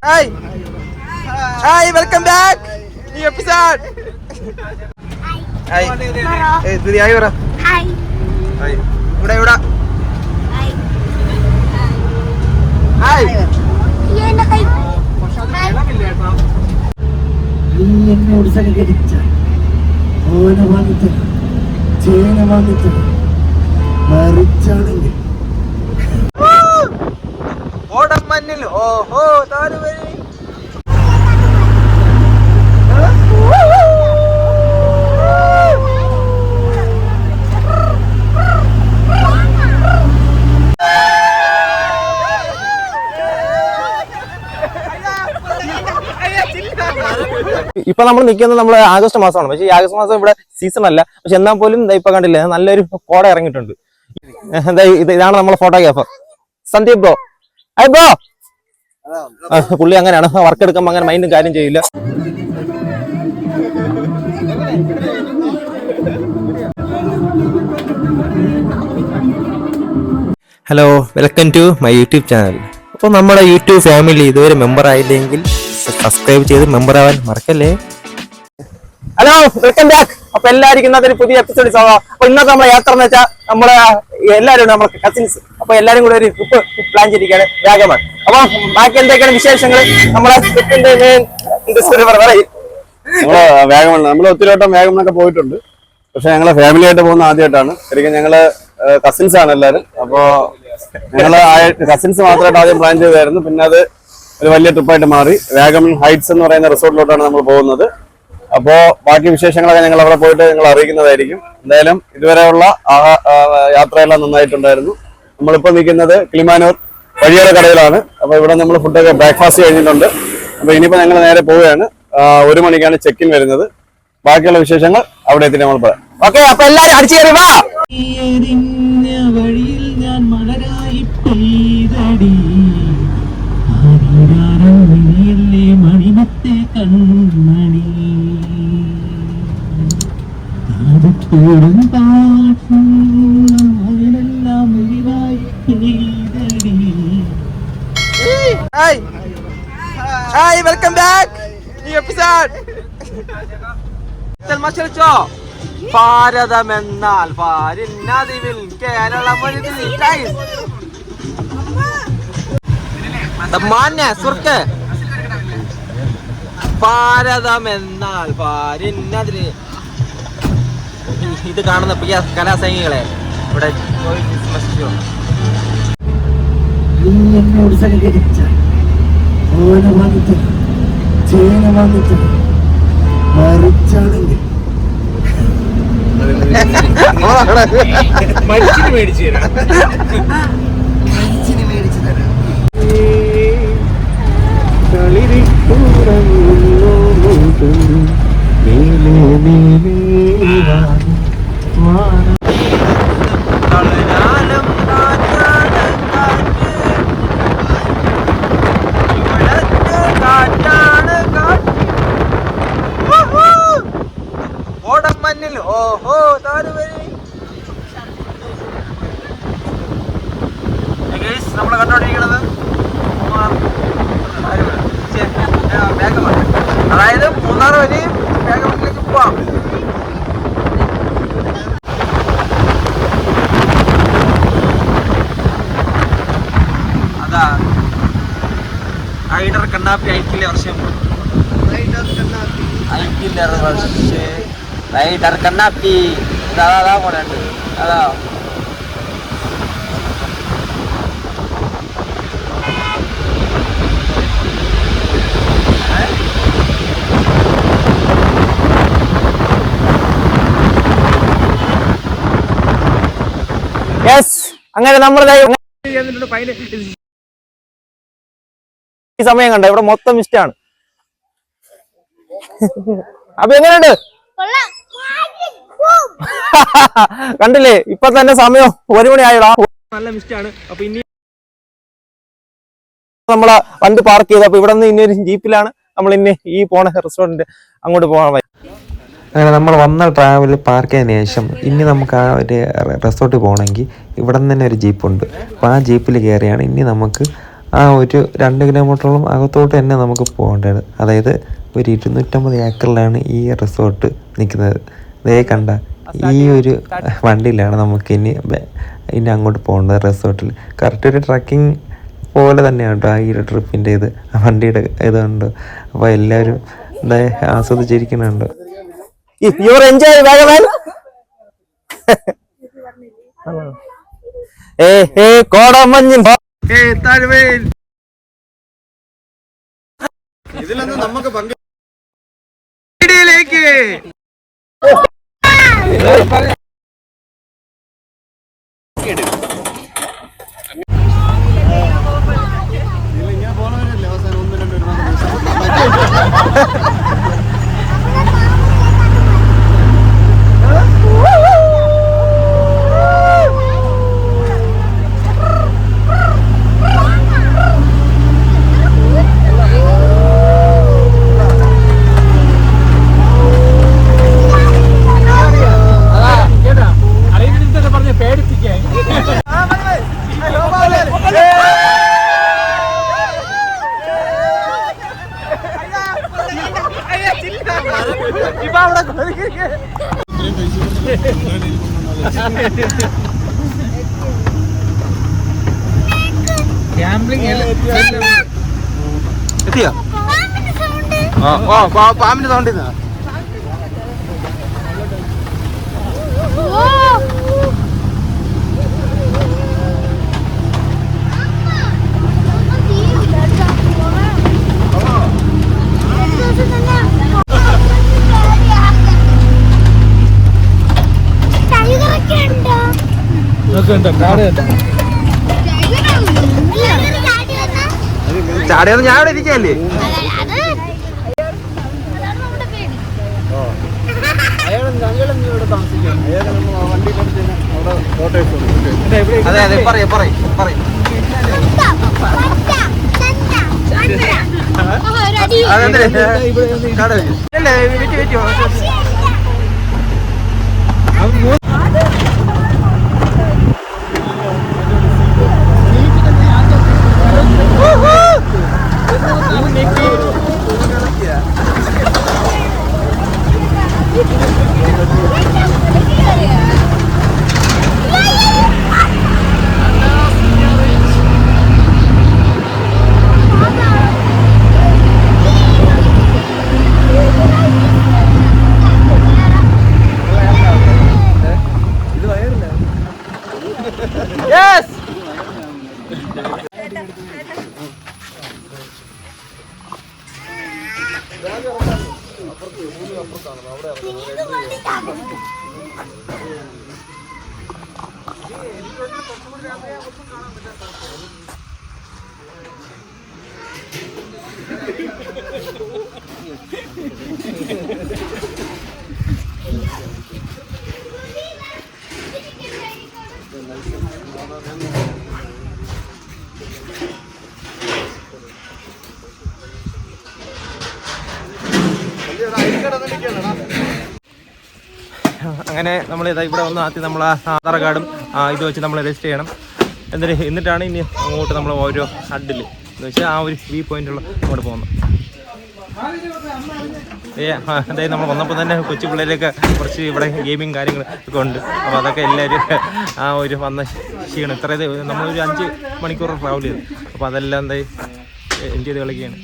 Hi. Hi, welcome back. New episode. Hi. Hey, Didi, hi, bro. Hi. Hi. Uda. Hi. Yan na kayo. എന്നോട് സഹകരിച്ച ഓന വാങ്ങിത്ത ചേന വാങ്ങിത്ത മറിച്ചാണെങ്കിൽ ഓടം മഞ്ഞിൽ ഓഹോ താരുവരി. ഇപ്പൊ നമ്മൾ നിൽക്കുന്നത് നമ്മൾ ആഗസ്റ്റ് മാസമാണ്. പക്ഷേ ഈ ആഗസ്റ്റ് മാസം ഇവിടെ സീസൺ അല്ല. പക്ഷെ എന്നാൽ പോലും ഇപ്പൊ കണ്ടില്ലേ നല്ലൊരു കോട ഇറങ്ങിയിട്ടുണ്ട്. ഇതാണ് നമ്മളെ photographer Sandeep bro. Hi bro. പുള്ളി അങ്ങനെയാണ്, വർക്ക് എടുക്കുമ്പോൾ അങ്ങനെ മൈൻഡും കാര്യം ചെയ്യില്ല. Hello, welcome to my YouTube channel. അപ്പോൾ നമ്മുടെ യൂട്യൂബ് ഫാമിലി ഇതുവരെ മെമ്പർ ആയില്ലെങ്കിൽ സബ്സ്ക്രൈബ് ചെയ്ത് മെമ്പർ ആവാൻ മറക്കല്ലേ. Hello, welcome back. അപ്പൊ എല്ലാവർക്കും ഇന്നത്തെ ഒരു പുതിയ എപ്പിസോഡ് ആവാം. അപ്പൊ ഇന്നത്തെ നമ്മളെ യാത്ര എന്ന് വെച്ചാൽ നമ്മളെ എല്ലാവരും നമ്മുടെ കസിൻസ്, അപ്പൊ എല്ലാരും കൂടെ ഒരു ട്രിപ്പ് പ്ലാൻ ചെയ്തിരിക്കുകയാണ് വാഗമൺ. അപ്പൊ ബാക്കി എന്തൊക്കെയാണ് വിശേഷങ്ങൾ നമ്മളെ ട്രിപ്പിന്റെ വാഗമൺ നമ്മൾ ഒത്തിരി വട്ടം വാഗമണൊക്കെ പോയിട്ടുണ്ട്. പക്ഷെ ഞങ്ങളെ ഫാമിലി ആയിട്ട് പോകുന്ന ആദ്യമായിട്ടാണ്. ശരിക്കും ഞങ്ങള് കസിൻസ് ആണ് എല്ലാവരും. അപ്പോ ഞങ്ങള് കസിൻസ് മാത്രമായിട്ട് ആദ്യം പ്ലാൻ ചെയ്തായിരുന്നു. പിന്നെ അത് ഒരു വലിയ ട്രിപ്പായിട്ട് മാറി. വാഗമൺ ഹൈറ്റ്സ് എന്ന് പറയുന്ന റിസോർട്ടിലോട്ടാണ് നമ്മൾ പോകുന്നത്. അപ്പോ ബാക്കി വിശേഷങ്ങളൊക്കെ ഞങ്ങൾ അവിടെ പോയിട്ട് ഞങ്ങൾ അറിയിക്കുന്നതായിരിക്കും. എന്തായാലും ഇതുവരെയുള്ള യാത്രയെല്ലാം നന്നായിട്ടുണ്ടായിരുന്നു. നമ്മളിപ്പോ നിൽക്കുന്നത് കിളിമാനൂർ വഴിയോര കടയിലാണ്. അപ്പൊ ഇവിടെ നമ്മൾ ഫുഡൊക്കെ ബ്രേക്ക്ഫാസ്റ്റ് കഴിഞ്ഞിട്ടുണ്ട്. അപ്പൊ ഇനിയിപ്പോ ഞങ്ങൾ നേരെ പോവുകയാണ്. 1 മണിക്കാണ് ചെക്ക് ഇൻ വരുന്നത്. ബാക്കിയുള്ള വിശേഷങ്ങൾ അവിടെ എത്തിയിട്ട് നമ്മൾ പറയാം. ഓക്കെ, അപ്പൊ എല്ലാരും അടിച്ചു കയറി വാ. വഴിയിൽ ഞാൻ മലരായി പെയ്തടി മണിമത്തെ കൺമണി കാതത്തോടും പാട്ടെല്ലാം ഒഴിവായി പെയ്തടി. Hi. Hi, welcome back. New episode. മത്സരിച്ചോ? ഭാരതമെന്നാൽ ഭാരിന്നതിവിൽ Keralam മാന്യ സുർക്കെ. ഭാരതമെന്നാൽ ഭാരിന്നതിന്. ഇത് കാണുന്ന പ്രിയ കലാസംഗികളെ ഇവിടെ എന്നോട് സഹകരിച്ച ഓന വാങ്ങിത്ത ചേന വാങ്ങിത്ത മറിച്ചാണെങ്കിൽ മരിച്ചിന് മേടിച്ചു തരാം. ഓടം മഞ്ഞിൽ ഓഹോ താരുവരി. നമ്മളെ കണ്ടോണ്ടിരിക്കുന്നത് വാഗമൺ, അതായത് മൂന്നാർ വരെ വാഗമണിലേക്ക് പോവാം. അതാ ഹൈഡർ കണ്ണാപ്പി ഐക്കില്ല വർഷം റൈഡർ കണ്ണാപ്പി അതാ പോലെ ഉണ്ട്. അതാ അങ്ങനെ നമ്മൾ ഈ സമയം കണ്ട ഇവിടെ മൊത്തം മിസ്റ്റാണ്. അപ്പൊ എങ്ങനെയുണ്ട്? കണ്ടില്ലേ, ഇപ്പൊ തന്നെ സമയം 1 മണി ആയടാ. നല്ല മിസ്റ്റാണ്. അപ്പൊ ഇനി നമ്മളെ വണ്ടി പാർക്ക് ചെയ്ത് അപ്പൊ ഇവിടെ നിന്ന് ഇനി ഒരു ജീപ്പിലാണ് നമ്മൾ ഇനി ഈ പോണ റെസ്റ്റോറന്റ് അങ്ങോട്ട് പോകാൻ. അങ്ങനെ നമ്മൾ വന്ന ട്രാവൽ പാർക്ക് ചെയ്തതിന് ശേഷം ഇനി നമുക്ക് ആ ഒരു റിസോർട്ടിൽ പോകണമെങ്കിൽ ഇവിടെ നിന്ന് തന്നെ ഒരു ജീപ്പുണ്ട്. അപ്പോൾ ആ ജീപ്പിൽ കയറിയാണ് ഇനി നമുക്ക് ആ ഒരു 2 കിലോമീറ്ററോളം അകത്തോട്ട് തന്നെ നമുക്ക് പോകേണ്ടത്. അതായത് ഒരു 250 ഏക്കറിലാണ് ഈ റിസോർട്ട് നിൽക്കുന്നത്. ദേ കണ്ട ഈ ഒരു വണ്ടിയിലാണ് നമുക്ക് ഇനി അങ്ങോട്ട് പോകേണ്ടത് റിസോർട്ടിൽ. കറക്റ്റ് ഒരു ട്രക്കിംഗ് പോലെ തന്നെയാണ് കേട്ടോ ഈ ഒരു ട്രിപ്പിൻ്റെ ഇത്, വണ്ടിയുടെ ഇതുണ്ട്. അപ്പോൾ എല്ലാവരും എന്താ ആസ്വദിച്ചിരിക്കുന്നുണ്ട്. Your enjoy Vagamon. കോടമഞ്ഞിൻ ഇതിലൊന്നും നമുക്ക് പങ്ക് എത്തിയോ? പാമ്പിന്റെ സൗണ്ട് ചാടിയൊന്നും ഞാൻ ഇവിടെ ഇരിക്കല്ലേ. അതെ അതെ പറയും പറയും പറയും. അങ്ങനെ നമ്മൾ ഇവിടെ വന്ന് ആദ്യം നമ്മൾ ആധാർ കാർഡും ഇത് വെച്ച് നമ്മൾ രജിസ്റ്റർ ചെയ്യണം. എന്നിട്ടാണ് ഇനി അങ്ങോട്ട് നമ്മൾ ഓരോ ഹഡിൽ എന്ന് വെച്ചാൽ ആ ഒരു വ്യൂ പോയിന്റുള്ള അങ്ങോട്ട് പോകുന്നത്. അതായത് നമ്മൾ വന്നപ്പോൾ തന്നെ കൊച്ചു പിള്ളേരൊക്കെ കുറച്ച് ഇവിടെ ഗെയിമിങ് കാര്യങ്ങളൊക്കെ ഉണ്ട്. അപ്പോൾ അതൊക്കെ എല്ലാവരും ആ ഒരു വന്ന ക്ഷീണം ഇത്ര നമ്മളൊരു 5 മണിക്കൂർ ട്രാവൽ ചെയ്തു. അപ്പോൾ അതെല്ലാം എന്തായി എൻജോയ് ചെയ്ത് കളിക്കുകയാണ്.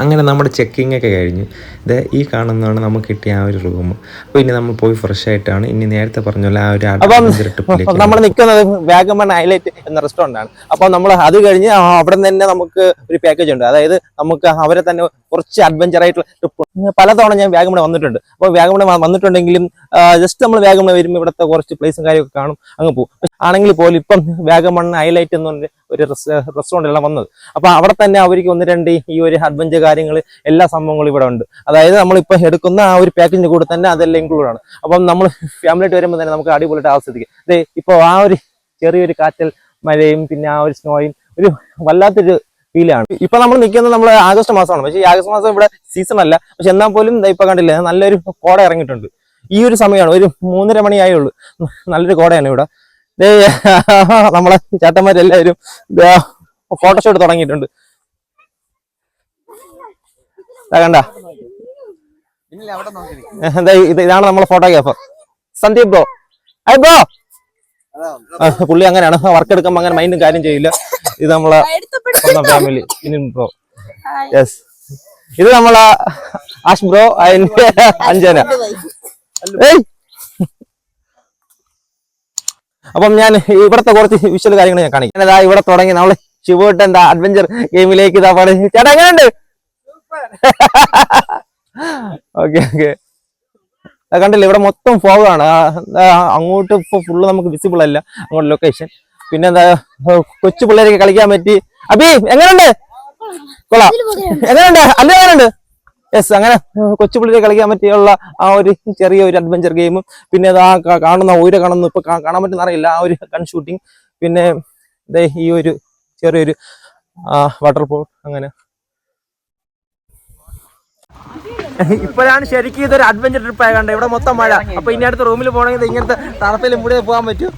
അങ്ങനെ നമ്മുടെ ചെക്കിംഗ് ഒക്കെ കഴിഞ്ഞു. ഇത് ഈ കാണുന്നതാണ് നമുക്ക് കിട്ടിയ ആ ഒരു റൂം. അപ്പോൾ ഇനി നമ്മൾ പോയി ഫ്രഷ് ആയിട്ടാണ് ഇനി നേരത്തെ പറഞ്ഞ ആ ഒരു ട്രിപ്പിലേക്ക്. നമ്മൾ നിൽക്കുന്നത് വാഗമൺ ഹൈലൈറ്റ് എന്ന റെസ്റ്റോറൻ്റ് ആണ്. അപ്പോൾ നമ്മൾ അത് കഴിഞ്ഞ് അവിടെ തന്നെ നമുക്ക് ഒരു പാക്കേജ് ഉണ്ട്. അതായത് നമുക്ക് അവരെ തന്നെ കുറച്ച് അഡ്വഞ്ചർ ആയിട്ടുള്ള ട്രിപ്പ് പലതവണ ഞാൻ വാഗമൺ വന്നിട്ടുണ്ട്. അപ്പോൾ വാഗമൺ വന്നിട്ടുണ്ടെങ്കിലും ജസ്റ്റ് നമ്മൾ വാഗമൺ വരുമ്പോൾ ഇവിടുത്തെ കുറച്ച് പ്ലേസും കാര്യമൊക്കെ കാണും, അങ്ങ് പോകും. ആണെങ്കിൽ പോലും ഇപ്പം വാഗമൺ ഹൈലൈറ്റ് എന്ന് പറഞ്ഞ ഒരു റെസ്റ്റോറൻറ്റിലാണ് വന്നത്. അപ്പോൾ അവിടെ തന്നെ അവർക്ക് 1-2 ഈ ഒരു അഡ്വഞ്ചർ കാര്യങ്ങൾ എല്ലാ സംഭവങ്ങളും ഇവിടെ ഉണ്ട്. അതായത് നമ്മളിപ്പോൾ എടുക്കുന്ന ആ ഒരു പാക്കേജിന്റെ കൂടെ തന്നെ അതെല്ലാം ഇൻക്ലൂഡ് ആണ്. അപ്പം നമ്മൾ ഫാമിലിയായിട്ട് വരുമ്പോൾ തന്നെ നമുക്ക് അടിപൊളിയായിട്ട് ആസ്വദിക്കും. അതെ, ഇപ്പോൾ ആ ഒരു ചെറിയൊരു കാറ്റൽ മഴയും പിന്നെ ആ ഒരു സ്നോയും ഒരു വല്ലാത്തൊരു ഫീലാണ്. ഇപ്പൊ നമ്മൾ നിൽക്കുന്നത് നമ്മൾ ആഗസ്റ്റ് മാസമാണ്. പക്ഷേ ഈ ആഗസ്റ്റ് മാസം ഇവിടെ സീസൺ അല്ല. പക്ഷെ എന്നാൽ പോലും ഇപ്പൊ കണ്ടില്ലേ, നല്ലൊരു കോട ഇറങ്ങിയിട്ടുണ്ട്. ഈ ഒരു സമയമാണ്, ഒരു 3:30 മണിയായുള്ളൂ. നല്ലൊരു കോടയാണ് ഇവിടെ. നമ്മളെ ചേട്ടന്മാരെല്ലാവരും ഫോട്ടോഷൂട്ട് തുടങ്ങിയിട്ടുണ്ട്. കണ്ട, ഇതാണ് നമ്മളെ photographer Sandeep bro. I bro, പുള്ളി അങ്ങനെയാണ്, വർക്ക് എടുക്കുമ്പോ അങ്ങനെ മൈൻഡും കാര്യം ചെയ്യില്ല. ഇത് നമ്മളെ സ്വന്തം ഫാമിലി ബ്രോ. യെസ്, ഇത് നമ്മളെ ആഷ് ബ്രോ, അതിന്റെ അഞ്ജന. അപ്പം ഞാൻ ഇവിടത്തെ കുറച്ച് വിഷ്വൽ കാര്യങ്ങൾ ഞാൻ കാണിക്കാം. ഇതാ ഇവിടെ തുടങ്ങി നമ്മള് ശിവട്ടന്റെ അഡ്വഞ്ചർ ഗെയിമിലേക്ക് ഇതാ പാടുന്നത്. ചേട്ടാ എങ്ങനെയുണ്ട്? ഓക്കെ ഓക്കെ, കണ്ടില്ല ഇവിടെ മൊത്തം ഫോഗാണ്. അങ്ങോട്ട് ഇപ്പൊ ഫുള്ള് നമുക്ക് വിസിബിൾ അല്ല അങ്ങോട്ട് ലൊക്കേഷൻ. പിന്നെ എന്താ, കൊച്ചു പിള്ളേരൊക്കെ കളിക്കാൻ പറ്റി. അബി എങ്ങനെയുണ്ട്? കൊള്ളാം. എങ്ങനെയുണ്ട്? അല്ല എങ്ങനെയുണ്ട്? യെസ്, അങ്ങനെ കൊച്ചു പിള്ളേരെ കളിക്കാൻ പറ്റിയുള്ള ആ ഒരു ചെറിയൊരു അഡ്വഞ്ചർ ഗെയിമും പിന്നെ അത് ആ കാണുന്ന ഊര കാണുന്നു ഇപ്പൊ കാണാൻ പറ്റുന്ന അറിയില്ല, ആ ഒരു ഗൺ ഷൂട്ടിങ്. പിന്നെ ഈ ഒരു ചെറിയൊരു വാട്ടർഫോൾ. അങ്ങനെ ഇപ്പോഴാണ് ശരിക്കും ഇതൊരു അഡ്വഞ്ചർ ട്രിപ്പ് ആയ കണ്ടത്. ഇവിടെ മൊത്തം മഴ. അപ്പൊ ഇനി അടുത്ത റൂമിൽ പോകണമെങ്കിൽ ഇങ്ങനത്തെ തറപ്പിലും കൂടെ പോകാൻ പറ്റും.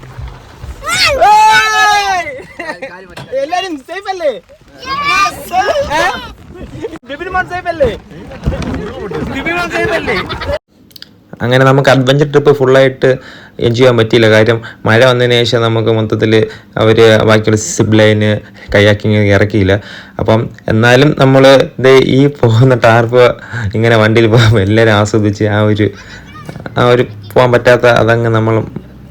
എല്ലാരും സേഫ് അല്ലേ? അങ്ങനെ നമുക്ക് അഡ്വഞ്ചർ ട്രിപ്പ് ഫുള്ളായിട്ട് എൻജോയ് ചെയ്യാൻ പറ്റിയില്ല. കാര്യം മഴ വന്നതിന് ശേഷം നമുക്ക് മൊത്തത്തിൽ അവർ ബാക്കിയുള്ള സിപ്പ് ലൈന് കയാക്കിങ് ഇറക്കിയില്ല. അപ്പം എന്നാലും നമ്മൾ ഈ പോകുന്ന ടാർപ്പ് ഇങ്ങനെ വണ്ടിയിൽ പോകുമ്പോൾ എല്ലാവരും ആസ്വദിച്ച് ആ ഒരു പോകാൻ പറ്റാത്ത അതങ്ങ് നമ്മൾ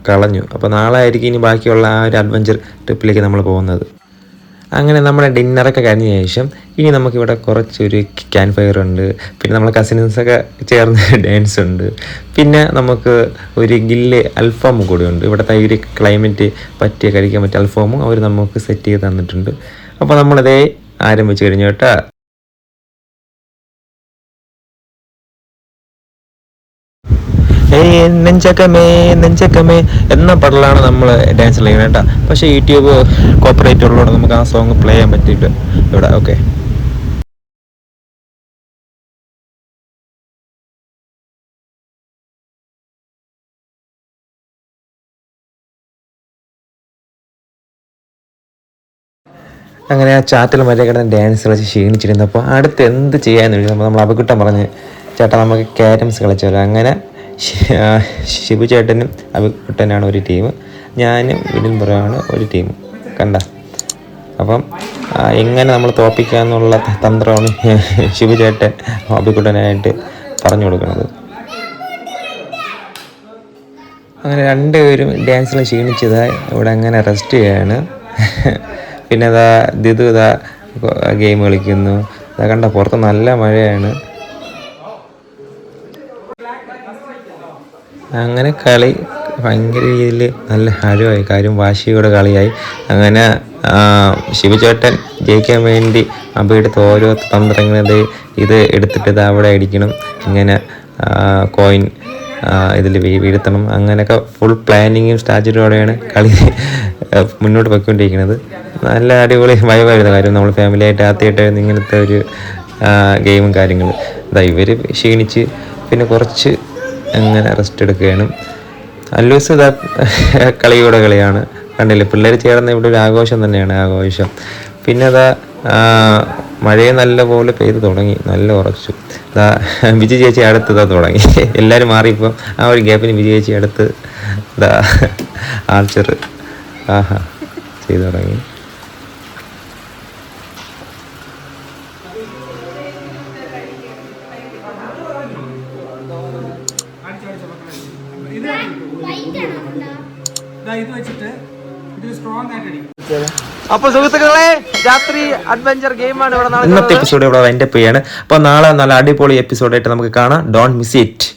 കളഞ്ഞു. അപ്പോൾ നാളെ ആയിരിക്കും ഇനി ബാക്കിയുള്ള ആ ഒരു അഡ്വഞ്ചർ ട്രിപ്പിലേക്ക് നമ്മൾ പോകുന്നത്. അങ്ങനെ നമ്മുടെ ഡിന്നറൊക്കെ കഴിഞ്ഞ ശേഷം ഇനി നമുക്കിവിടെ കുറച്ചൊരു ക്യാമ്പ് ഫയർ ഉണ്ട്. പിന്നെ നമ്മളെ കസിൻസൊക്കെ ചേർന്ന് ഡാൻസ് ഉണ്ട്. പിന്നെ നമുക്ക് ഒരു ഗില്ല് അൽഫാമും കൂടി ഉണ്ട്. ഇവിടുത്തെ ഒരു ക്ലൈമറ്റ് പറ്റിയ കഴിക്കാൻ പറ്റിയ അൽഫാമും അവർ നമുക്ക് സെറ്റ് ചെയ്ത് തന്നിട്ടുണ്ട്. അപ്പോൾ നമ്മളിതേ ആരംഭിച്ച് കഴിഞ്ഞു കേട്ടോ. നെഞ്ചക്കമേ നെഞ്ചക്കമേ എന്ന പാടലാണ് നമ്മൾ ഡാൻസ് കളിക്കുന്നത് കേട്ടോ. പക്ഷേ യൂട്യൂബ് കോപ്പറേറ്റ് ഉള്ളതുകൊണ്ട് നമുക്ക് ആ സോങ് പ്ലേ ചെയ്യാൻ പറ്റിയിട്ട് ഇവിടെ. ഓക്കെ, അങ്ങനെ ആ ചാറ്റിൽ മറ്റേ കിടന്ന് ഡാൻസ് കളിച്ച് ക്ഷീണിച്ചിരുന്നപ്പോൾ അടുത്ത് എന്ത് ചെയ്യാന്ന് ചോദിച്ചപ്പോൾ നമ്മൾ അബക്കുട്ടൻ പറഞ്ഞ് ചേട്ടാ നമുക്ക് ക്യാരംസ് കളിച്ചാലോ. അങ്ങനെ ശിവു ചേട്ടനും അബക്കുട്ടനാണ് ഒരു ടീം, ഞാനും വിനിൻ ബ്രോയാണ് ഒരു ടീം. കണ്ട, അപ്പം എങ്ങനെ നമ്മൾ തോൽപ്പിക്കാന്നുള്ള തന്ത്രമാണ് ശിവു ചേട്ടൻ അബക്കുട്ടനായിട്ട് പറഞ്ഞു കൊടുക്കുന്നത്. അങ്ങനെ രണ്ടുപേരും ഡാൻസിൽ ക്ഷീണിച്ചതായി ഇവിടെ അങ്ങനെ റെസ്റ്റ് ചെയ്യാണ്. പിന്നെ ഇതാ ദിതു ഇതാ ഗെയിം കളിക്കുന്നു. ഇതാ കണ്ട, പുറത്ത് നല്ല മഴയാണ്. അങ്ങനെ കളി ഭയങ്കര രീതിയിൽ നല്ല ഹരമായി, കാര്യം വാശിയോടെ കളിയായി. അങ്ങനെ ശിവചേട്ടൻ ജയിക്കാൻ വേണ്ടി അബിയെടുത്ത് ഓരോ തന്ത്രങ്ങൾ ഇത് എടുത്തിട്ട് ഇത് അവിടെ അടിക്കണം, ഇങ്ങനെ കോയിൻ ഇതിൽ വീഴ്ത്തണം, അങ്ങനെയൊക്കെ ഫുൾ പ്ലാനിങ്ങും സ്ട്രാറ്റജിയോടെയാണ് കളി മുന്നോട്ട് പോയിക്കൊണ്ടിരിക്കുന്നത്. നല്ല അടിപൊളി വൈബായിരുന്നു. കാര്യം നമ്മൾ ഫാമിലിയായിട്ട് ആദ്യമായിട്ടായിരുന്നു ഇങ്ങനത്തെ ഒരു ഗെയിമും കാര്യങ്ങളും. ഇതാ ഇവർ ക്ഷീണിച്ച് പിന്നെ കുറച്ച് അങ്ങനെ റെസ്റ്റ് എടുക്കുകയാണ്. അല്ലൂസ് ഇതാ കളിയുടെ കളിയാണ്. കണ്ടില്ലേ, പിള്ളേർ ചേർന്ന് ഇവിടെ ഒരു ആഘോഷം തന്നെയാണ്, ആഘോഷം. പിന്നെ അതാ മഴയെ നല്ല പോലെ പെയ്ത് തുടങ്ങി, നല്ല ഉറച്ചു. ഇതാ വിജയ് ചേച്ചി അടുത്തതാ തുടങ്ങി. എല്ലാവരും മാറിയപ്പോൾ ആ ഒരു ഗ്യാപ്പിന് വിജയ് ചേച്ചി അടുത്ത് ഇതാ ആർച്ചർ ചെയ്ത് തുടങ്ങി. ഇത് വെച്ചിട്ട് അപ്പൊ സുഹൃത്തുക്കളെ രാത്രി അഡ്വഞ്ചർ ഗെയിമാണ് ഇവിടെ ഇന്നത്തെ എപ്പിസോഡ് ഇവിടെ വൈൻഡപ്പ് ചെയ്യാണ്. അപ്പോൾ നാളെ നല്ല അടിപൊളി എപ്പിസോഡായിട്ട് നമുക്ക് കാണാം. Don't miss it.